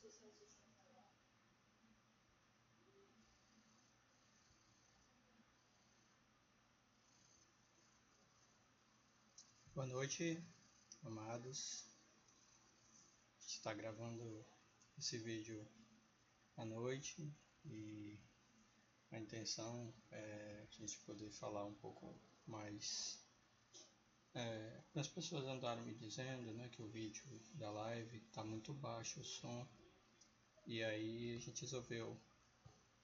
Boa noite, amados. A gente está gravando esse vídeo à noite e a intenção é a gente poder falar um pouco mais. As pessoas andaram me dizendo, né, que o vídeo da live está muito baixo o som, e aí a gente resolveu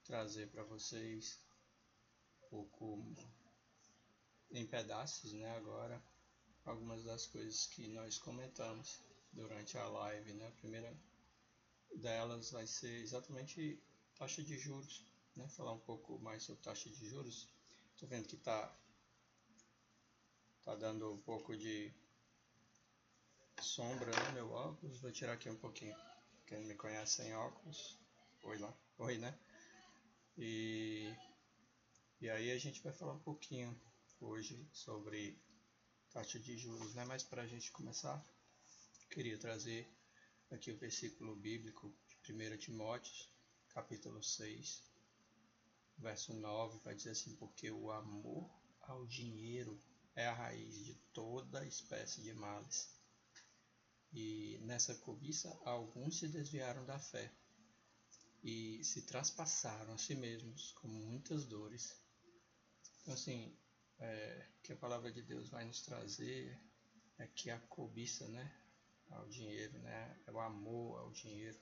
trazer para vocês um pouco em pedaços, né, agora algumas das coisas que nós comentamos durante a live, né. A primeira delas vai ser exatamente taxa de juros, né? Falar um pouco mais sobre taxa de juros. Estou vendo que tá dando um pouco de sombra no meu óculos. Vou tirar aqui um pouquinho. Quem me conhece sem óculos, oi lá, oi, né? E aí a gente vai falar um pouquinho hoje sobre taxa de juros, né? Mas para a gente começar, queria trazer aqui o versículo bíblico de 1 Timóteo, capítulo 6, verso 9, vai dizer assim: porque o amor ao dinheiro é a raiz de toda espécie de males. E nessa cobiça, alguns se desviaram da fé e se traspassaram a si mesmos com muitas dores. Então, assim, que a palavra de Deus vai nos trazer é que a cobiça, né, ao dinheiro, né, o amor ao dinheiro,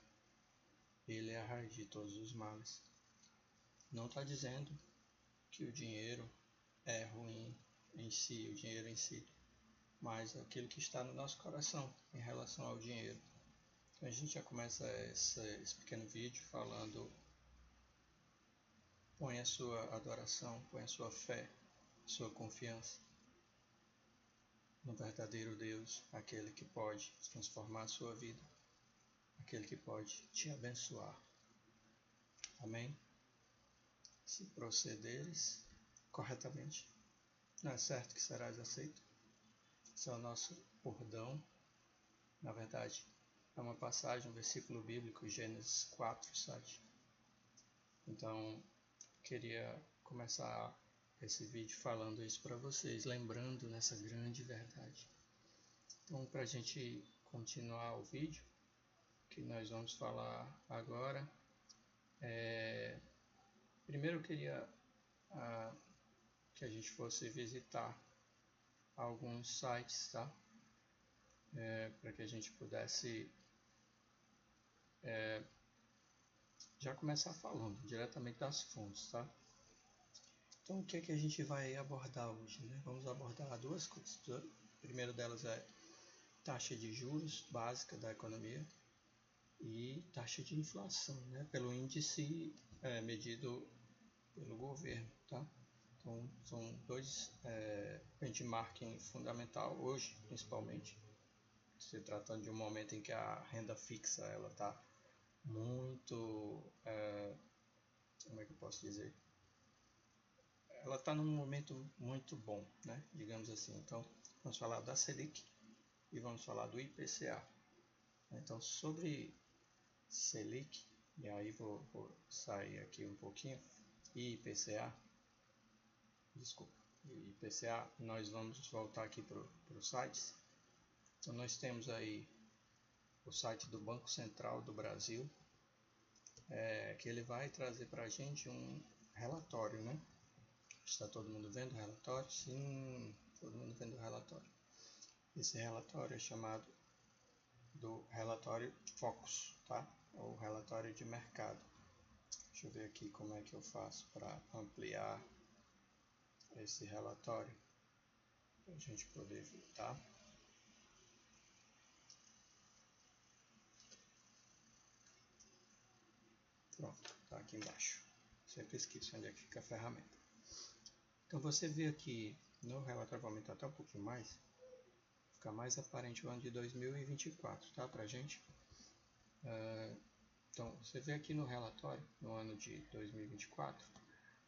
ele é a raiz de todos os males. Não está dizendo que o dinheiro é ruim em si, o dinheiro em si, mas aquilo que está no nosso coração em relação ao dinheiro. Então a gente já começa esse pequeno vídeo falando: põe a sua adoração, põe a sua fé, sua confiança no verdadeiro Deus, aquele que pode transformar a sua vida, aquele que pode te abençoar. Amém? Se procederes corretamente, não é certo que serás aceito. Esse é o nosso bordão. Na verdade, é uma passagem, um versículo bíblico, Gênesis 4, 7. Então, queria começar esse vídeo falando isso para vocês, lembrando nessa grande verdade. Então, para a gente continuar o vídeo, que nós vamos falar agora, primeiro eu queria que a gente fosse visitar alguns sites, tá? Para que a gente pudesse já começar falando diretamente das fontes, tá? Então, o que é que a gente vai abordar hoje, né? Vamos abordar duas coisas. A primeira delas é taxa de juros básica da economia e taxa de inflação, né? Pelo índice medido pelo governo, tá? Então, são dois benchmarking fundamental hoje, principalmente, se tratando de um momento em que a renda fixa ela está muito, como é que eu posso dizer? Ela está num momento muito bom, né? Digamos assim. Então, vamos falar da Selic e vamos falar do IPCA. Então, sobre Selic, e aí vou sair aqui um pouquinho, e IPCA, desculpa, IPCA, nós vamos voltar aqui para os sites. Então, nós temos aí o site do Banco Central do Brasil, que ele vai trazer para a gente um relatório, né? Está todo mundo vendo o relatório? Sim, todo mundo vendo o relatório. Esse relatório é chamado do relatório Focus, tá? Ou relatório de mercado. Deixa eu ver aqui como é que eu faço para ampliar esse relatório, para a gente poder ver, tá? Pronto, tá aqui embaixo. Sempre esqueço onde é que fica a ferramenta. Então você vê aqui no relatório, vou aumentar até um pouquinho mais, fica mais aparente o ano de 2024, tá, pra gente? Então você vê aqui no relatório, no ano de 2024,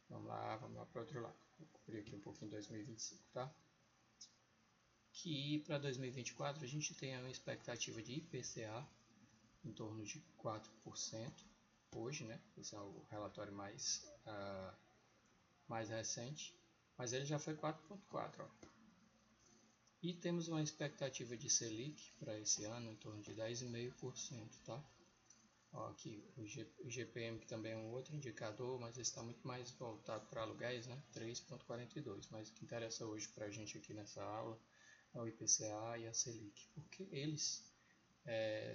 vamos lá para o outro lado, vou cobrir aqui um pouquinho 2025, tá? Que para 2024 a gente tem uma expectativa de IPCA em torno de 4% hoje, né? Esse é o relatório mais recente, mas ele já foi 4,4%. E temos uma expectativa de Selic para esse ano em torno de 10,5%, tá? Ó, aqui o GPM, que também é um outro indicador, mas está muito mais voltado para aluguéis, né? 3,42%. Mas o que interessa hoje para a gente aqui nessa aula é o IPCA e a Selic, porque eles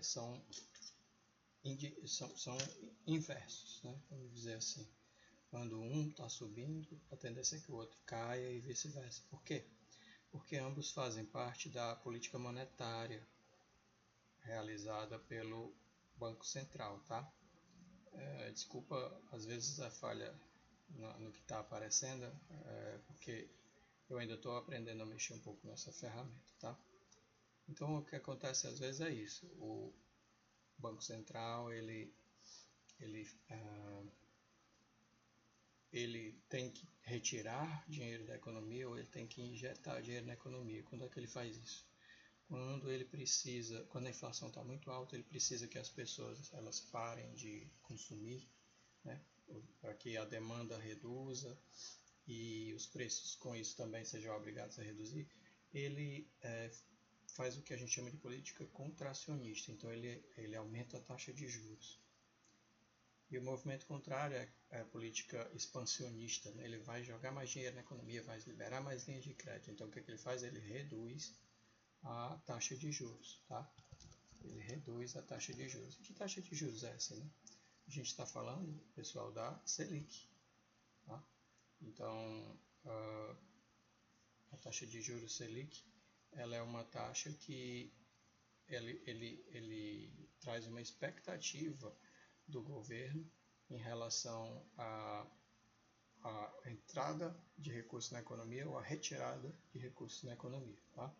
são inversos, né? Vamos dizer assim. Quando um está subindo, a tendência é que o outro caia e vice-versa. Por quê? Porque ambos fazem parte da política monetária realizada pelo Banco Central, tá? Desculpa, às vezes a falha no que está aparecendo, porque eu ainda estou aprendendo a mexer um pouco nessa ferramenta, tá? Então, o que acontece às vezes é isso. O Banco Central, ele tem que retirar dinheiro da economia ou ele tem que injetar dinheiro na economia. Quando é que ele faz isso? Quando a inflação está muito alta, ele precisa que as pessoas elas parem de consumir, né, para que a demanda reduza e os preços com isso também sejam obrigados a reduzir. Ele faz o que a gente chama de política contracionista, então ele aumenta a taxa de juros. E o movimento contrário é a política expansionista, né? Ele vai jogar mais dinheiro na economia, vai liberar mais linhas de crédito. Então o que ele faz? Ele reduz a taxa de juros, tá? Ele reduz a taxa de juros. Que taxa de juros é essa, né? A gente está falando, pessoal, da Selic, tá? Então, a taxa de juros Selic, ela é uma taxa que ele traz uma expectativa do governo em relação à entrada de recursos na economia ou à retirada de recursos na economia, tá?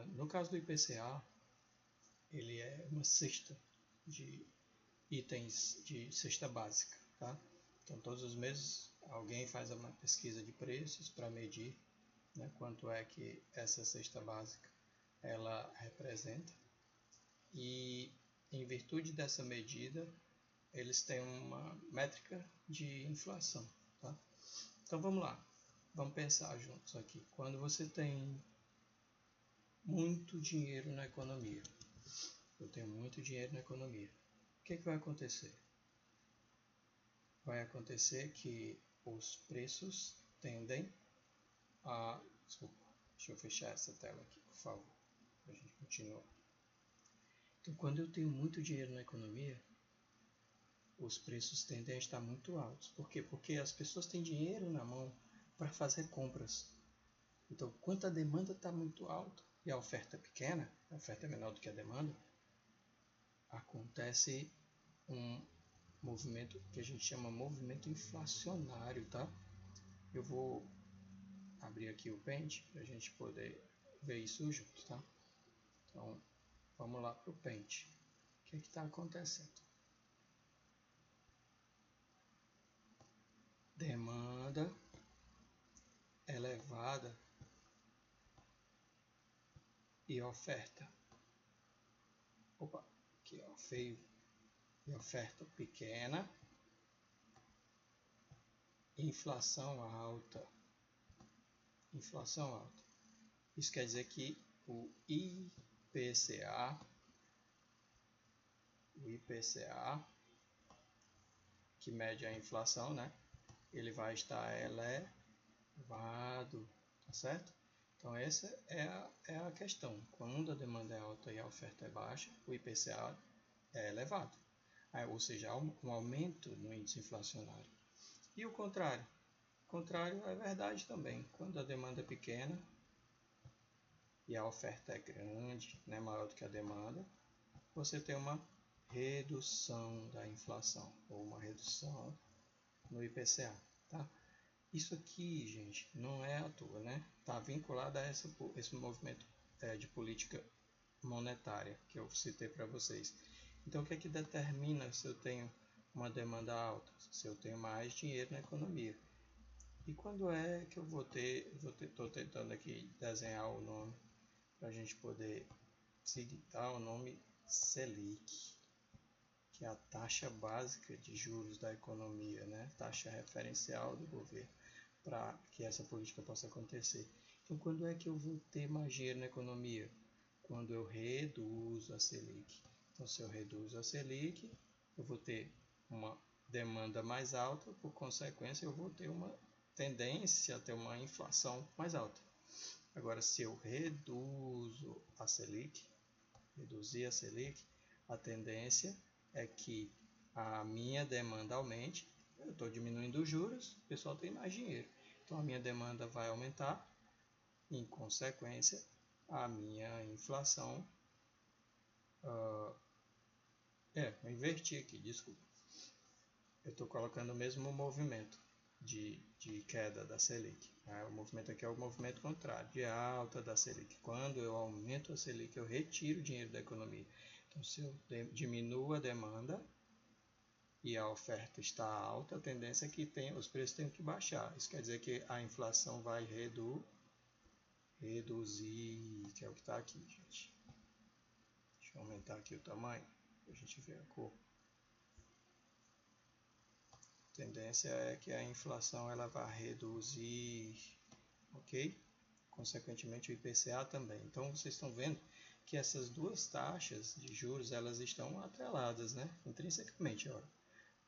No caso do IPCA, ele é uma cesta de itens de cesta básica, tá? Então, todos os meses alguém faz uma pesquisa de preços para medir, né, quanto é que essa cesta básica ela representa, e em virtude dessa medida eles têm uma métrica de inflação, tá? Então vamos lá, vamos pensar juntos aqui. Quando você tem muito dinheiro na economia, eu tenho muito dinheiro na economia, o que vai acontecer? Vai acontecer que os preços tendem a... Desculpa, deixa eu fechar essa tela aqui, por favor, para a gente continuar. Então, quando eu tenho muito dinheiro na economia, os preços tendem a estar muito altos. Por quê? Porque as pessoas têm dinheiro na mão para fazer compras. Então, quando a demanda está muito alta e a oferta é pequena, a oferta é menor do que a demanda, acontece um movimento que a gente chama movimento inflacionário, tá? Eu vou abrir aqui o Paint para a gente poder ver isso junto, tá? Então, vamos lá para o Paint. O que está acontecendo? Demanda elevada e oferta. Opa, aqui ó, feio. E oferta pequena, inflação alta. Inflação alta. Isso quer dizer que o IPCA, que mede a inflação, né? Ele vai estar elevado, tá certo? Então essa é a questão. Quando a demanda é alta e a oferta é baixa, o IPCA é elevado. Ou seja, há um aumento no índice inflacionário. E o contrário? O contrário é verdade também. Quando a demanda é pequena e a oferta é grande, né, maior do que a demanda, você tem uma redução da inflação, ou uma redução no IPCA, tá? Isso aqui, gente, não é à toa, né? Está vinculado a esse movimento de política monetária que eu citei para vocês. Então, o que é que determina se eu tenho uma demanda alta? Se eu tenho mais dinheiro na economia. E quando é que eu vou ter... Estou tentando aqui desenhar o nome para a gente poder seguir, tá? O nome Selic, que é a taxa básica de juros da economia, né? Taxa referencial do governo, para que essa política possa acontecer. Então, quando é que eu vou ter mais dinheiro na economia? Quando eu reduzo a Selic. Então, se eu reduzo a Selic, eu vou ter uma demanda mais alta, por consequência, eu vou ter uma tendência a ter uma inflação mais alta. Agora, se eu reduzo a Selic, reduzir a Selic, a tendência é que a minha demanda aumente. Eu estou diminuindo os juros, o pessoal tem mais dinheiro. Então, a minha demanda vai aumentar, em consequência, a minha inflação. Eu inverti aqui, desculpa. Eu estou colocando o mesmo movimento de queda da Selic. O movimento aqui é o movimento contrário, de alta da Selic. Quando eu aumento a Selic, eu retiro o dinheiro da economia. Então, se eu diminuo a demanda e a oferta está alta, a tendência é que os preços tenham que baixar. Isso quer dizer que a inflação vai reduzir, que é o que está aqui, gente. Deixa eu aumentar aqui o tamanho, para a gente ver a cor. A tendência é que a inflação ela vai reduzir, ok? Consequentemente o IPCA também. Então vocês estão vendo que essas duas taxas de juros elas estão atreladas, né? Intrinsecamente. Ó.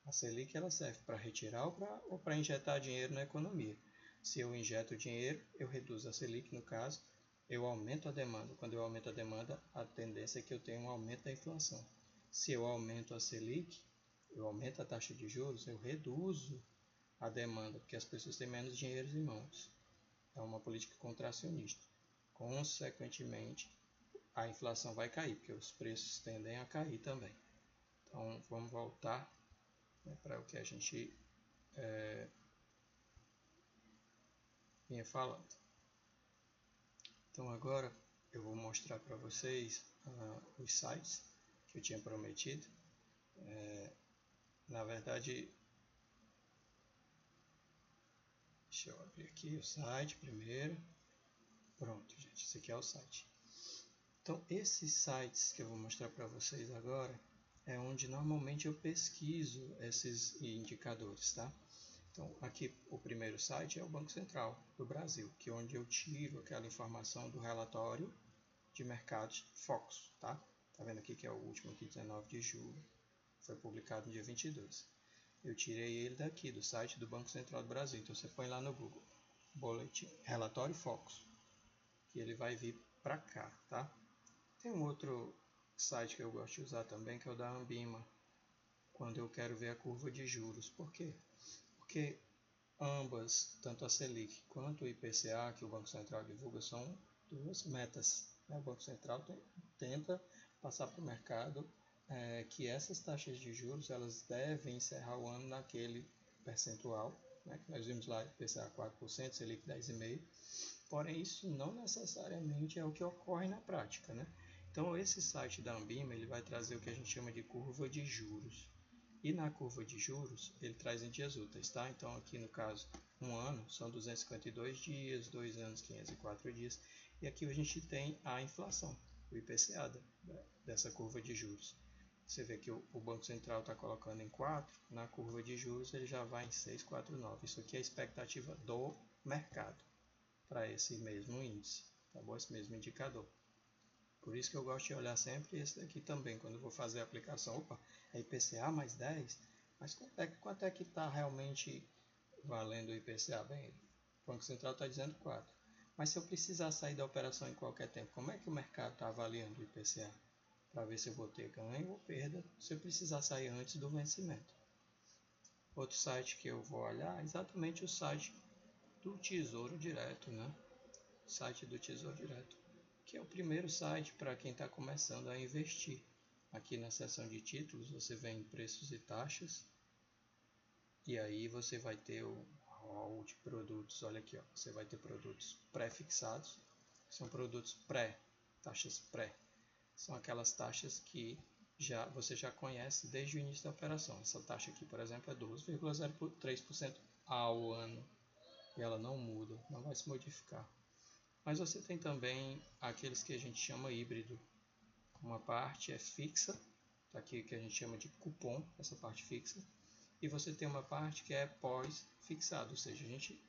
A Selic ela serve para retirar ou para injetar dinheiro na economia. Se eu injeto dinheiro, eu reduzo a Selic, no caso, eu aumento a demanda. Quando eu aumento a demanda, a tendência é que eu tenha um aumento da inflação. Se eu aumento a Selic, eu aumento a taxa de juros, eu reduzo a demanda, porque as pessoas têm menos dinheiro em mãos. É uma política contracionista. Consequentemente, a inflação vai cair, porque os preços tendem a cair também. Então, vamos voltar, né, para o que a gente vinha falando. Então, agora eu vou mostrar para vocês os sites que eu tinha prometido. Na verdade, deixa eu abrir aqui o site primeiro. Pronto, gente, esse aqui é o site. Então, esses sites que eu vou mostrar para vocês agora é onde normalmente eu pesquiso esses indicadores, tá? Então, aqui o primeiro site é o Banco Central do Brasil, que é onde eu tiro aquela informação do relatório de mercados Focus, tá? Tá vendo aqui que é o último aqui, 19 de julho, foi publicado no dia 22. Eu tirei ele daqui, do site do Banco Central do Brasil. Então, você põe lá no Google, boletim, relatório Focus, que ele vai vir para cá, tá? Tem um outro site que eu gosto de usar também, que é o da Ambima, quando eu quero ver a curva de juros. Por quê? Porque ambas, tanto a Selic quanto o IPCA, que o Banco Central divulga, são duas metas. O Banco Central tenta passar para o mercado que essas taxas de juros elas devem encerrar o ano naquele percentual, né, que nós vimos lá, IPCA 4%, Selic 10,5%, porém isso não necessariamente é o que ocorre na prática, né? Então esse site da Ambima ele vai trazer o que a gente chama de curva de juros. E na curva de juros, ele traz em dias úteis, tá? Então, aqui no caso, um ano são 252 dias, 2 anos, 504 dias. E aqui a gente tem a inflação, o IPCA dessa curva de juros. Você vê que o Banco Central está colocando em 4, na curva de juros ele já vai em 6,49. Isso aqui é a expectativa do mercado para esse mesmo índice, tá bom? Esse mesmo indicador. Por isso que eu gosto de olhar sempre esse daqui também, quando eu vou fazer a aplicação. Opa, é IPCA mais 10? Mas quanto é que está realmente valendo o IPCA? Bem, o Banco Central está dizendo 4. Mas se eu precisar sair da operação em qualquer tempo, como é que o mercado está avaliando o IPCA? Para ver se eu vou ter ganho ou perda, se eu precisar sair antes do vencimento. Outro site que eu vou olhar é exatamente o site do Tesouro Direto, né? O site do Tesouro Direto, que é o primeiro site para quem está começando a investir. Aqui na seção de títulos você vem em preços e taxas, e aí você vai ter o hall de produtos. Olha aqui, ó, você vai ter produtos pré-fixados, que são produtos taxas pré. São aquelas taxas que você já conhece desde o início da operação. Essa taxa aqui, por exemplo, é 12,03% ao ano, e ela não muda, não vai se modificar. Mas você tem também aqueles que a gente chama híbrido, uma parte é fixa, tá aqui que a gente chama de cupom, essa parte fixa, e você tem uma parte que é pós-fixado, ou seja, a gente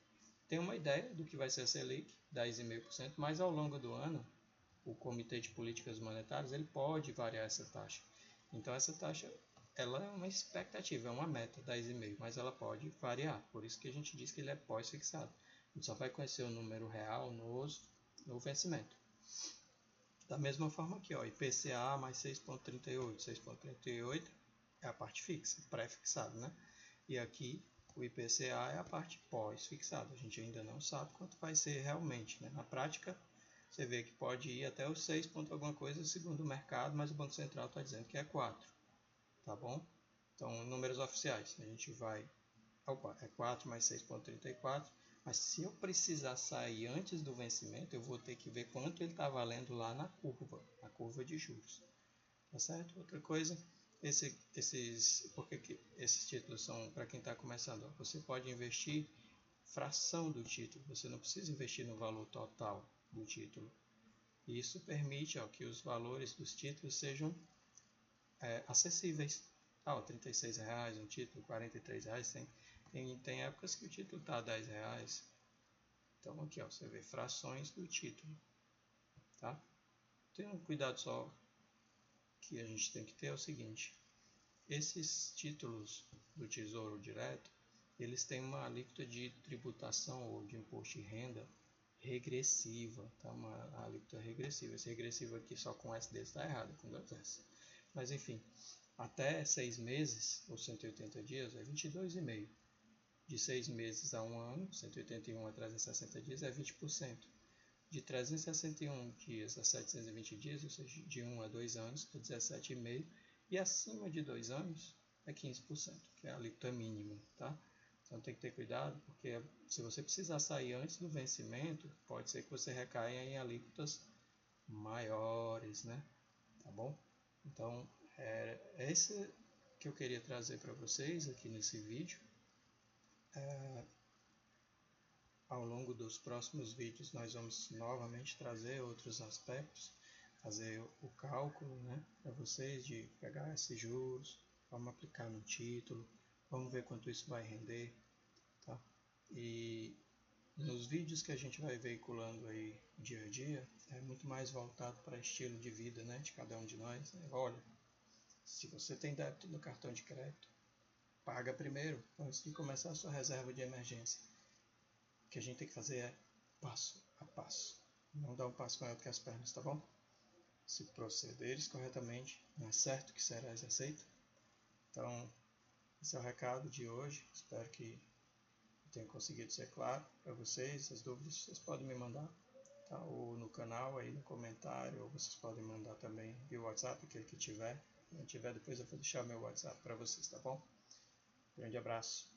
tem uma ideia do que vai ser a Selic, 10,5%, mas ao longo do ano, o Comitê de Políticas Monetárias ele pode variar essa taxa. Então essa taxa ela é uma expectativa, é uma meta, 10,5%, mas ela pode variar, por isso que a gente diz que ele é pós-fixado. A gente só vai conhecer o número real no vencimento. Da mesma forma aqui, ó, IPCA mais 6,38. 6,38 é a parte fixa, pré-fixado, né? E aqui o IPCA é a parte pós-fixada. A gente ainda não sabe quanto vai ser realmente, né? Na prática, você vê que pode ir até os 6 ponto alguma coisa segundo o mercado, mas o Banco Central está dizendo que é 4, tá bom? Então, números oficiais, a gente vai... Opa, é 4 mais 6,34. Mas se eu precisar sair antes do vencimento, eu vou ter que ver quanto ele está valendo lá na curva de juros. Tá certo? Outra coisa, porque esses títulos são para quem está começando. Você pode investir fração do título, você não precisa investir no valor total do título. E isso permite que os valores dos títulos sejam acessíveis. R$36 um título, R$43, tem épocas que o título está a R$10. Então aqui você vê frações do título. Tá? Tem um cuidado só que a gente tem que ter é o seguinte. Esses títulos do Tesouro Direto, eles têm uma alíquota de tributação ou de imposto de renda regressiva, tá? Uma alíquota regressiva. Esse regressivo aqui só com S deles está errado, com 2 S. Mas enfim, até 6 meses, ou 180 dias, é 22,5%. De 6 meses a 1 ano, 181 a 360 dias, é 20%. De 361 dias a 720 dias, ou seja, de 1 a 2 anos, é 17,5%. E acima de 2 anos, é 15%, que é a alíquota mínima, tá? Então tem que ter cuidado, porque se você precisar sair antes do vencimento, pode ser que você recaia em alíquotas maiores, né? Tá bom? Então, é esse que eu queria trazer para vocês aqui nesse vídeo. Ao longo dos próximos vídeos nós vamos novamente trazer outros aspectos, fazer o cálculo, né, para vocês de pegar esses juros, vamos aplicar no título, vamos ver quanto isso vai render, tá? E nos vídeos que a gente vai veiculando aí dia a dia, é muito mais voltado para estilo de vida, né, de cada um de nós. Olha, se você tem débito no cartão de crédito, paga primeiro, antes de começar a sua reserva de emergência. O que a gente tem que fazer é passo a passo. Não dar um passo maior do que as pernas, tá bom? Se procederes corretamente, não é certo que serás aceito. Então, esse é o recado de hoje. Espero que eu tenha conseguido ser claro para vocês. As dúvidas vocês podem me mandar, tá? Ou no canal, aí no comentário, ou vocês podem mandar também via WhatsApp, aquele que tiver. Se não tiver, depois eu vou deixar meu WhatsApp para vocês, tá bom? Grande abraço.